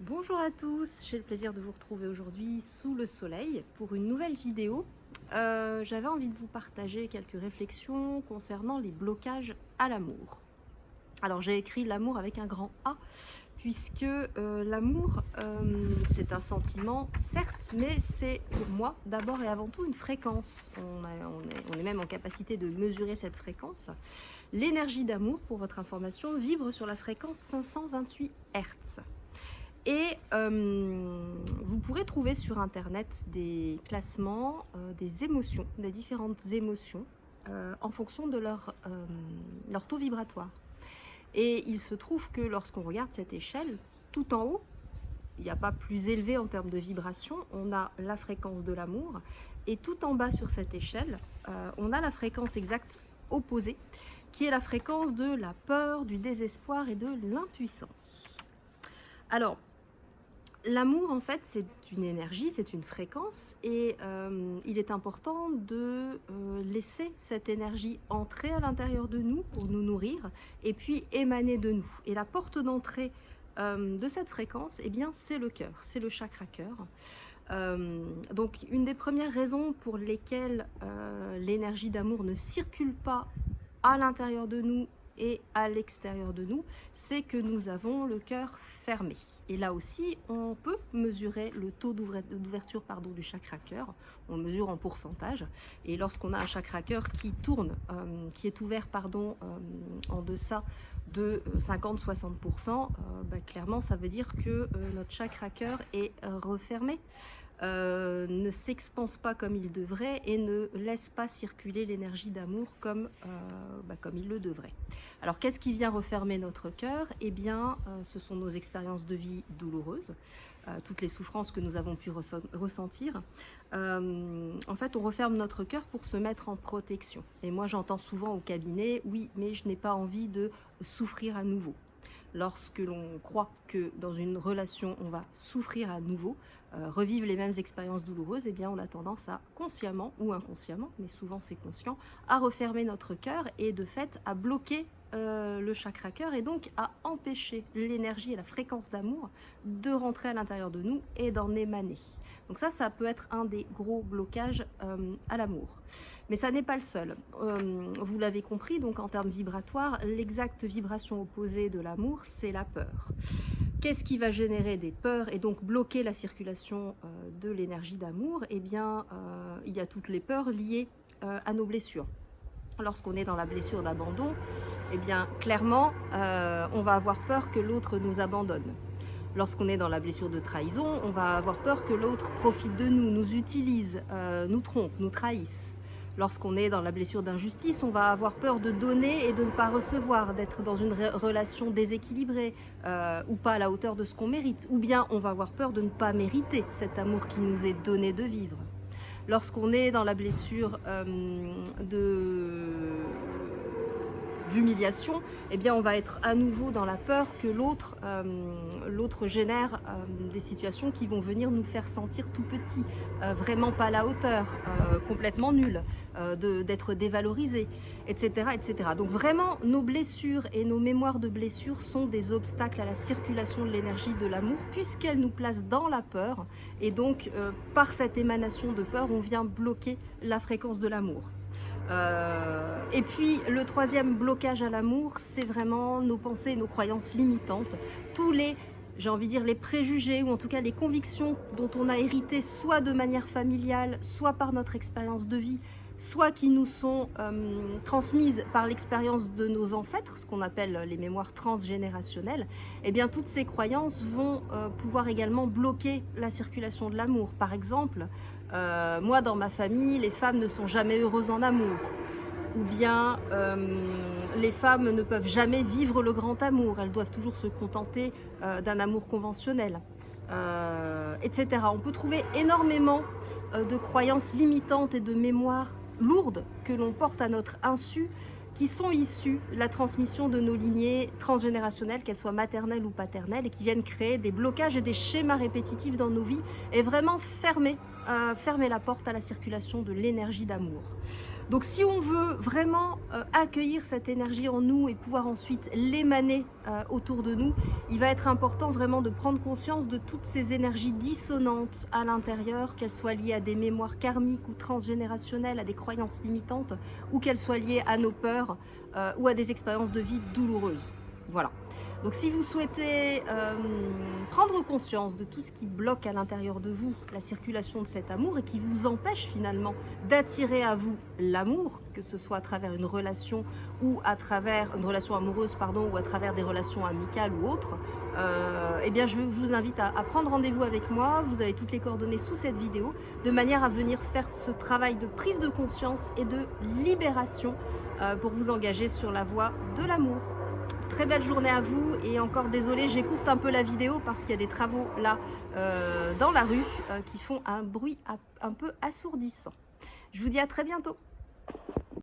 Bonjour à tous, j'ai le plaisir de vous retrouver aujourd'hui sous le soleil pour une nouvelle vidéo. J'avais envie de vous partager quelques réflexions concernant les blocages à l'amour. Alors j'ai écrit l'amour avec un grand A puisque l'amour c'est un sentiment certes, mais c'est pour moi d'abord et avant tout une fréquence. On est même en capacité de mesurer cette fréquence. L'énergie d'amour, pour votre information, vibre sur la fréquence 528 Hz. Et vous pourrez trouver sur internet des classements des émotions, des différentes émotions en fonction de leur taux vibratoire. Et il se trouve que lorsqu'on regarde cette échelle, tout en haut, il n'y a pas plus élevé en termes de vibration, on a la fréquence de l'amour, et tout en bas sur cette échelle, on a la fréquence exacte opposée, qui est la fréquence de la peur, du désespoir et de l'impuissance. Alors, l'amour, en fait, c'est une énergie, c'est une fréquence, et il est important de laisser cette énergie entrer à l'intérieur de nous pour nous nourrir, et puis émaner de nous. Et la porte d'entrée de cette fréquence, eh bien, c'est le cœur, c'est le chakra cœur. Donc, une des premières raisons pour lesquelles l'énergie d'amour ne circule pas à l'intérieur de nous et à l'extérieur de nous, c'est que nous avons le cœur fermé. Et là aussi, on peut mesurer le taux d'ouverture du chakra cœur. On mesure en pourcentage. Et lorsqu'on a un chakra cœur qui tourne, qui est ouvert en deçà de 50-60%, clairement, ça veut dire que notre chakra cœur est refermé. Ne s'expanse pas comme il devrait et ne laisse pas circuler l'énergie d'amour comme il le devrait. Alors qu'est-ce qui vient refermer notre cœur? Eh bien, ce sont nos expériences de vie douloureuses, toutes les souffrances que nous avons pu ressentir. En fait, on referme notre cœur pour se mettre en protection. Et moi, j'entends souvent au cabinet, oui, mais je n'ai pas envie de souffrir à nouveau. Lorsque l'on croit que dans une relation, on va souffrir à nouveau, revivre les mêmes expériences douloureuses, eh bien, on a tendance à, consciemment ou inconsciemment, mais souvent c'est conscient, à refermer notre cœur et de fait à bloquer le chakra cœur et donc à empêcher l'énergie et la fréquence d'amour de rentrer à l'intérieur de nous et d'en émaner. Donc ça peut être un des gros blocages à l'amour. Mais ça n'est pas le seul. Vous l'avez compris, donc en termes vibratoires, l'exacte vibration opposée de l'amour, c'est la peur. Qu'est-ce qui va générer des peurs et donc bloquer la circulation de l'énergie d'amour? Eh bien, il y a toutes les peurs liées à nos blessures. Lorsqu'on est dans la blessure d'abandon, eh bien, clairement, on va avoir peur que l'autre nous abandonne. Lorsqu'on est dans la blessure de trahison, on va avoir peur que l'autre profite de nous, nous utilise, nous trompe, nous trahisse. Lorsqu'on est dans la blessure d'injustice, on va avoir peur de donner et de ne pas recevoir, d'être dans une relation déséquilibrée ou pas à la hauteur de ce qu'on mérite. Ou bien on va avoir peur de ne pas mériter cet amour qui nous est donné de vivre. Lorsqu'on est dans la blessure d'humiliation, eh bien on va être à nouveau dans la peur que l'autre génère des situations qui vont venir nous faire sentir tout petits, vraiment pas à la hauteur, complètement nuls, d'être dévalorisés, etc., etc. Donc vraiment, nos blessures et nos mémoires de blessures sont des obstacles à la circulation de l'énergie de l'amour puisqu'elles nous placent dans la peur et donc par cette émanation de peur, on vient bloquer la fréquence de l'amour. Et puis le troisième blocage à l'amour, c'est vraiment nos pensées et nos croyances limitantes, tous les, j'ai envie de dire, les préjugés ou en tout cas les convictions dont on a hérité soit de manière familiale, soit par notre expérience de vie, soit qui nous sont transmises par l'expérience de nos ancêtres, ce qu'on appelle les mémoires transgénérationnelles. Eh bien toutes ces croyances vont pouvoir également bloquer la circulation de l'amour. Par exemple, moi dans ma famille, les femmes ne sont jamais heureuses en amour. Ou bien les femmes ne peuvent jamais vivre le grand amour, elles doivent toujours se contenter d'un amour conventionnel, etc. On peut trouver énormément de croyances limitantes et de mémoires lourdes que l'on porte à notre insu, qui sont issues de la transmission de nos lignées transgénérationnelles, qu'elles soient maternelles ou paternelles, et qui viennent créer des blocages et des schémas répétitifs dans nos vies, et vraiment fermer fermer la porte à la circulation de l'énergie d'amour. Donc si on veut vraiment accueillir cette énergie en nous et pouvoir ensuite l'émaner autour de nous, il va être important vraiment de prendre conscience de toutes ces énergies dissonantes à l'intérieur, qu'elles soient liées à des mémoires karmiques ou transgénérationnelles, à des croyances limitantes, ou qu'elles soient liées à nos peurs ou à des expériences de vie douloureuses. Voilà. Donc si vous souhaitez prendre conscience de tout ce qui bloque à l'intérieur de vous la circulation de cet amour et qui vous empêche finalement d'attirer à vous l'amour, que ce soit à travers une relation ou à travers une relation amoureuse ou à travers des relations amicales ou autres, eh bien je vous invite à prendre rendez-vous avec moi. Vous avez toutes les coordonnées sous cette vidéo, de manière à venir faire ce travail de prise de conscience et de libération pour vous engager sur la voie de l'amour. Très belle journée à vous, et encore désolée, j'écourte un peu la vidéo parce qu'il y a des travaux là dans la rue qui font un bruit un peu assourdissant. Je vous dis à très bientôt.